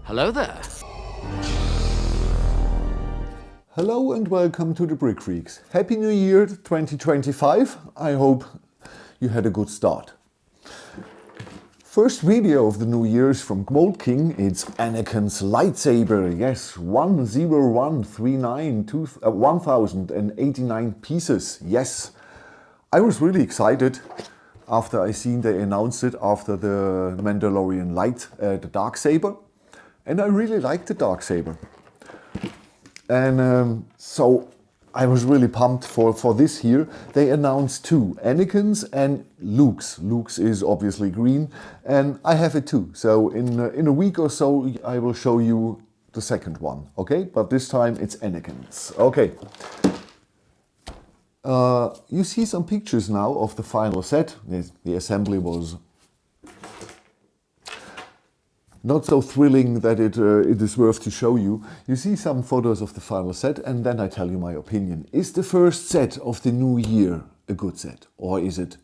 Hello there. Hello and welcome to the Brick Freaks. Happy New Year 2025. I hope you had a good start. First video of the new year is from Mould King. It's Anakin's lightsaber. Yes, 1089 pieces. Yes, I was really excited after I seen they announced it after the Mandalorian the Darksaber. And I really liked the Darksaber. And so I was really pumped for this here. They announced two, Anakin's and Luke's. Luke's is obviously green, and I have it too. So in a week or so, I will show you the second one, okay? But this time it's Anakin's, okay. You see some pictures now of the final set. The assembly was not so thrilling that it is worth to show you. You see some photos of the final set and then I tell you my opinion. Is the first set of the new year a good set? Or is it,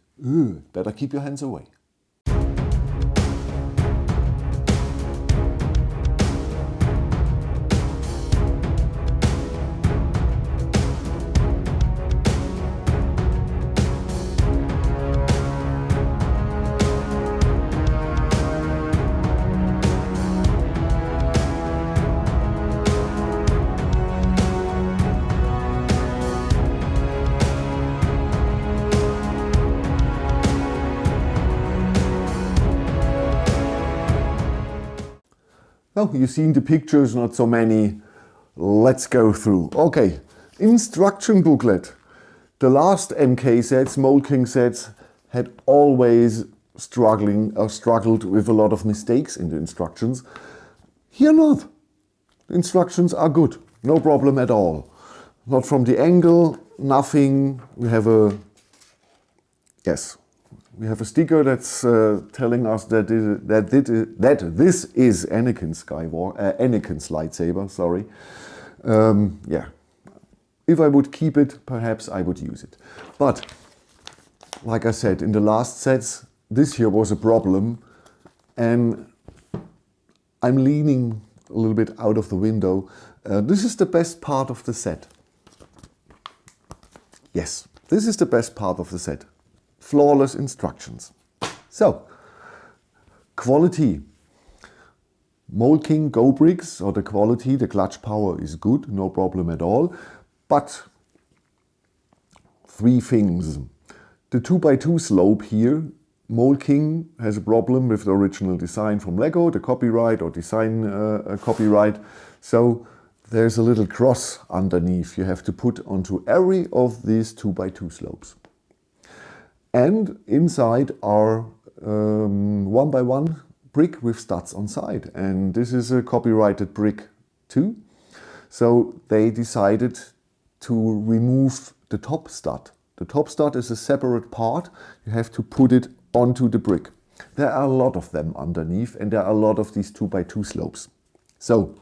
better keep your hands away? Well, you've seen the pictures, not so many. Let's go through. Okay, instruction booklet. The last MK sets, Mould King sets, had always struggled with a lot of mistakes in the instructions. Here not. The instructions are good, no problem at all. Not from the angle, nothing. We have a sticker that's telling us that this is Anakin's lightsaber. Sorry. Yeah. If I would keep it, perhaps I would use it. But like I said, in the last sets, this here was a problem, and I'm leaning a little bit out of the window. This is the best part of the set. Yes, this is the best part of the set. Flawless instructions. So, quality. Mould King Go bricks, or the quality, the clutch power is good, no problem at all. But three things. The 2x2 slope here, Mould King has a problem with the original design from Lego, the copyright or design copyright. So there's a little cross underneath you have to put onto every of these 2x2 slopes. And inside are 1x1 brick with studs on side. And this is a copyrighted brick too. So they decided to remove the top stud. The top stud is a separate part. You have to put it onto the brick. There are a lot of them underneath and there are a lot of these 2x2 slopes. So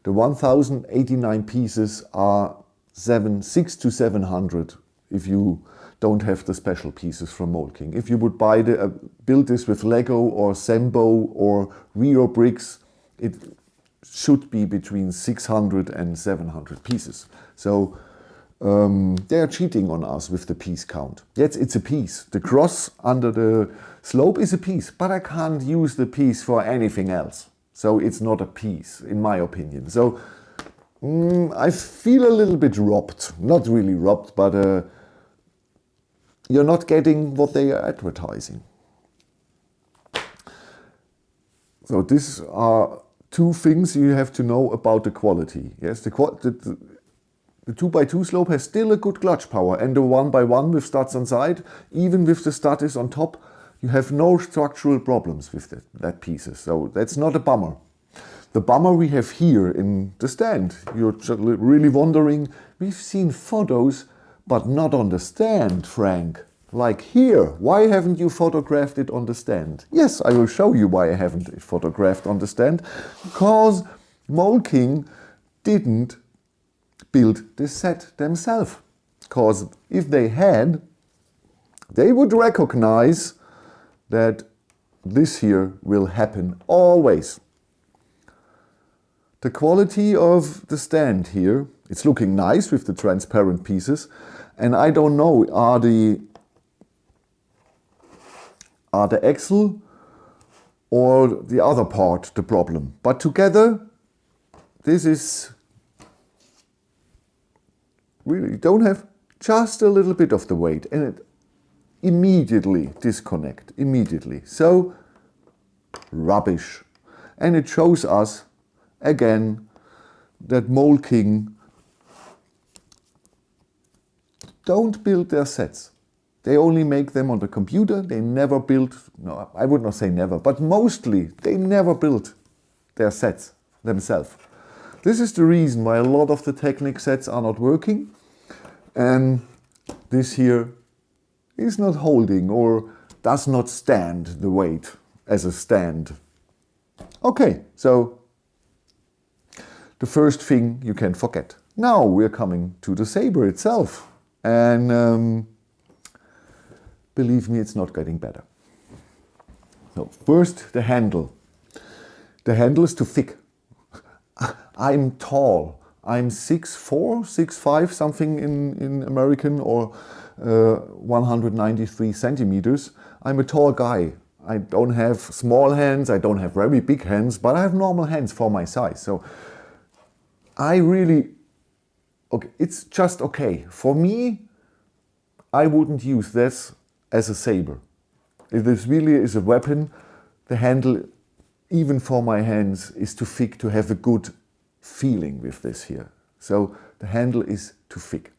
the 1089 pieces are 600 to 700 if you don't have the special pieces from Mould King. If you would buy build this with Lego or Sembo or Rio bricks, it should be between 600 and 700 pieces. So they are cheating on us with the piece count. Yes, it's a piece. The cross under the slope is a piece, but I can't use the piece for anything else. So it's not a piece, in my opinion. So I feel a little bit robbed. Not really robbed, but you're not getting what they are advertising. So these are two things you have to know about the quality. Yes, the 2x2 slope has still a good clutch power, and the 1x1 with studs on side, even with the stud is on top, you have no structural problems with that pieces. So that's not a bummer. The bummer we have here in the stand. You're really wondering, we've seen photos, but not on the stand, Frank. Like here, why haven't you photographed it on the stand? Yes, I will show you why I haven't photographed on the stand. Because Mould King didn't build this set themselves. Because if they had, they would recognize that this here will happen always. The quality of the stand here, it's looking nice with the transparent pieces, and I don't know, are the axle or the other part the problem. But together, this is really, you don't have just a little bit of the weight, and it immediately disconnect, immediately. So, rubbish. And it shows us, again, that Mould King don't build their sets. They only make them on the computer. They never build, no, I would not say never, but mostly they never build their sets themselves. This is the reason why a lot of the Technic sets are not working. And this here is not holding or does not stand the weight as a stand. Okay, so the first thing you can forget. Now we're coming to the saber itself. And believe me, it's not getting better. So first, the handle. The handle is too thick. I'm tall. I'm 6'4", 6'5", something in American, or 193 centimeters. I'm a tall guy. I don't have small hands, I don't have very big hands, but I have normal hands for my size. So I really, okay, it's just okay. For me, I wouldn't use this as a saber. If this really is a weapon, the handle, even for my hands, is too thick to have a good feeling with this here. So the handle is too thick.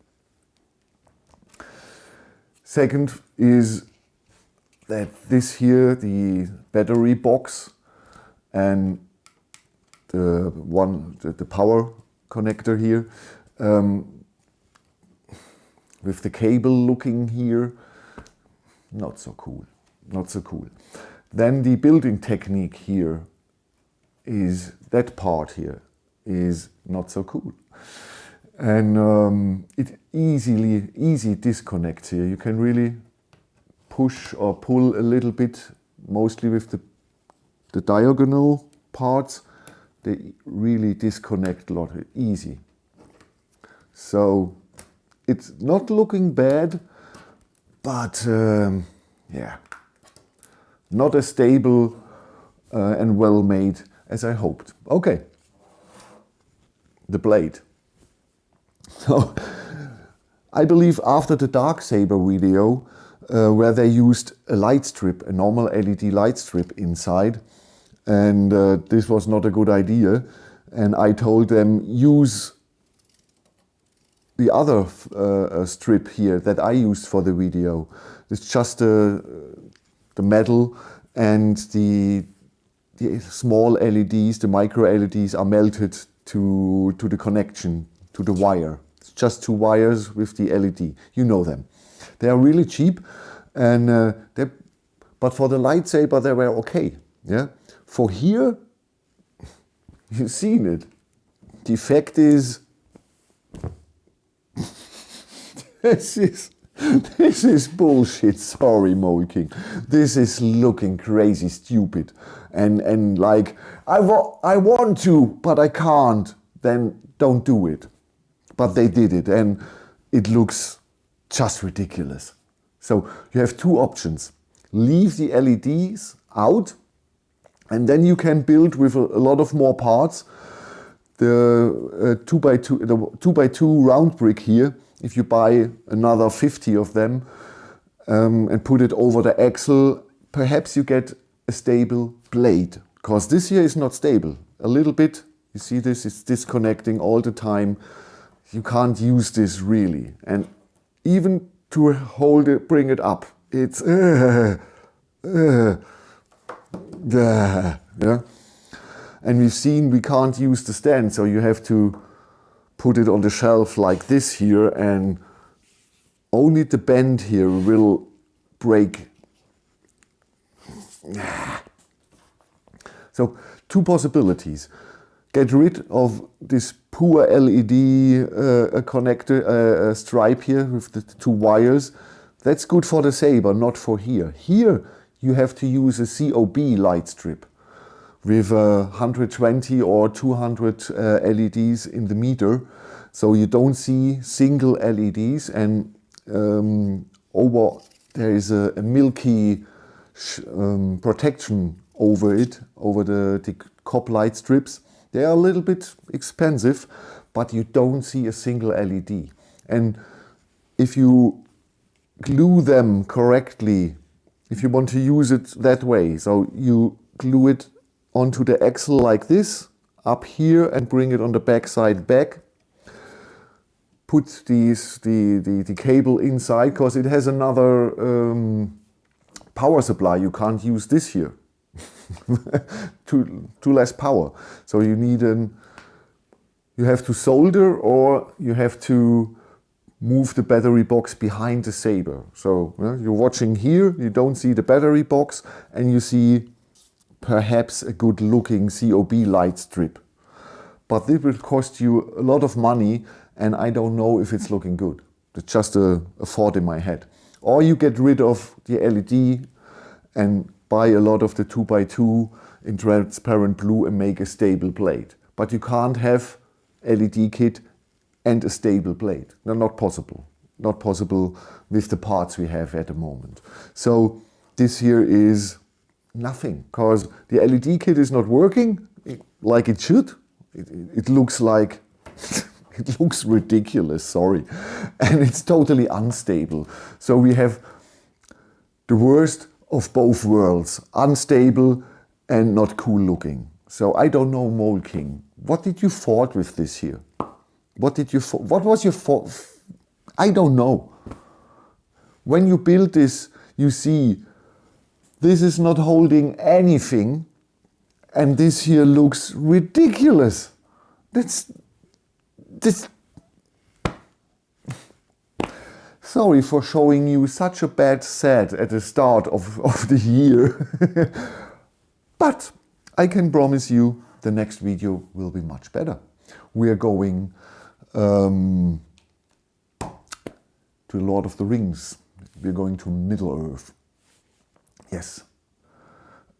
Second is that this here, the battery box and the power connector here, with the cable looking here, not so cool, not so cool. Then the building technique here is, that part here is not so cool. And it easy disconnects here. You can really push or pull a little bit, mostly with the diagonal parts. They really disconnect a lot, easy. So it's not looking bad, but yeah, not as stable and well made as I hoped. Okay, the blade. So I believe after the Darksaber video, where they used a light strip, a normal LED light strip inside, and this was not a good idea, and I told them use the other strip here that I used for the video. It's just the metal, and the small LEDs, the micro LEDs are melted to the connection, to the wire. It's just two wires with the LED, you know them. They are really cheap, and but for the lightsaber they were okay. Yeah. For here, you've seen it. The effect is this is bullshit. Sorry, Mould King. This is looking crazy stupid, and like I want to, but I can't. Then don't do it. But they did it, and it looks just ridiculous. So you have two options. Leave the LEDs out, and then you can build with a lot of more parts. The 2x2 round brick here, if you buy another 50 of them and put it over the axle, perhaps you get a stable blade. Because this here is not stable. A little bit, you see this, it's disconnecting all the time. You can't use this really. And even to hold it, bring it up, it's yeah. And we've seen we can't use the stand, so you have to put it on the shelf like this here, and only the bend here will break. So two possibilities. Get rid of this poor LED connector stripe here with the two wires. That's good for the saber, not for here. Here you have to use a COB light strip. with 120 or 200 LEDs in the meter. So you don't see single LEDs, and there is a milky protection over it, over the cop light strips. They are a little bit expensive, but you don't see a single LED. And if you glue them correctly, if you want to use it that way, so you glue it onto the axle like this, up here, and bring it on the back side back. Put the cable inside, because it has another power supply. You can't use this here. too less power. So you need you have to solder, or you have to move the battery box behind the saber. So you're watching here, you don't see the battery box, and you see perhaps a good looking COB light strip. But it will cost you a lot of money, and I don't know if it's looking good. It's just a thought in my head. Or you get rid of the LED and buy a lot of the 2x2 in transparent blue and make a stable blade. But you can't have LED kit and a stable blade. No, not possible. Not possible with the parts we have at the moment. So this here is nothing, because the LED kit is not working like it should. It looks like, it looks ridiculous, sorry. And it's totally unstable. So we have the worst of both worlds, unstable and not cool looking. So I don't know, Mould King, what did you thought with this here? What was your thought? I don't know. When you build this, you see this is not holding anything, and this here looks ridiculous. Sorry for showing you such a bad set at the start of the year. But I can promise you the next video will be much better. We are going to Lord of the Rings. We're going to Middle-earth. Yes.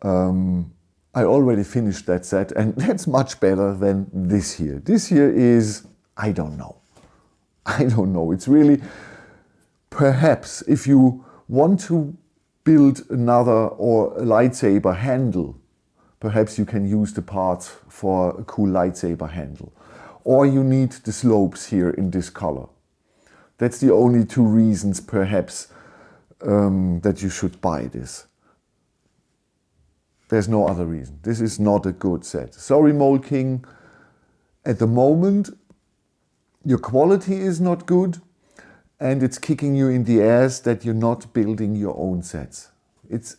I already finished that set, and that's much better than this here. This here is, I don't know. I don't know. It's really, perhaps if you want to build another or a lightsaber handle, perhaps you can use the parts for a cool lightsaber handle. Or you need the slopes here in this color. That's the only two reasons perhaps that you should buy this. There's no other reason. This is not a good set. Sorry, Mould King. At the moment, your quality is not good, and it's kicking you in the ass that you're not building your own sets. It's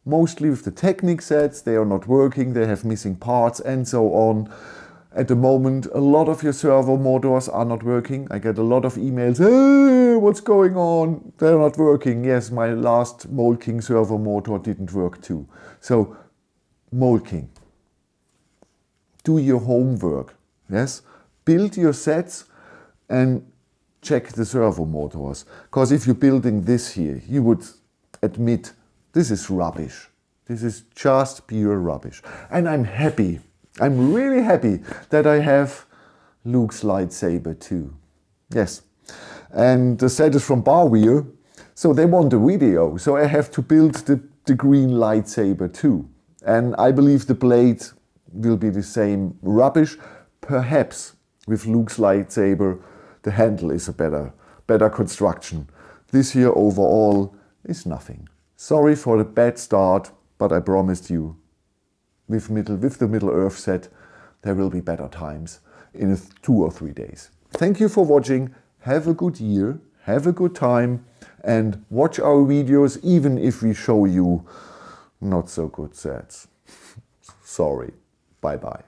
mostly with the Technic sets, they are not working, they have missing parts and so on. At the moment, a lot of your servo motors are not working. I get a lot of emails, hey, what's going on? They're not working. Yes, my last Mould King servo motor didn't work too. So, Mould King, do your homework. Yes, build your sets and check the servo motors. Because if you're building this here, you would admit this is rubbish. This is just pure rubbish. And I'm happy. I'm really happy that I have Luke's lightsaber too. Yes. And the set is from Barweir, so they want a video. So I have to build the green lightsaber too. And I believe the blade will be the same rubbish. Perhaps with Luke's lightsaber, the handle is a better construction. This here overall is nothing. Sorry for the bad start, but I promised you with the Middle-earth set, there will be better times in 2 or 3 days. Thank you for watching. Have a good year, have a good time, and watch our videos even if we show you not so good sets. Sorry. Bye bye.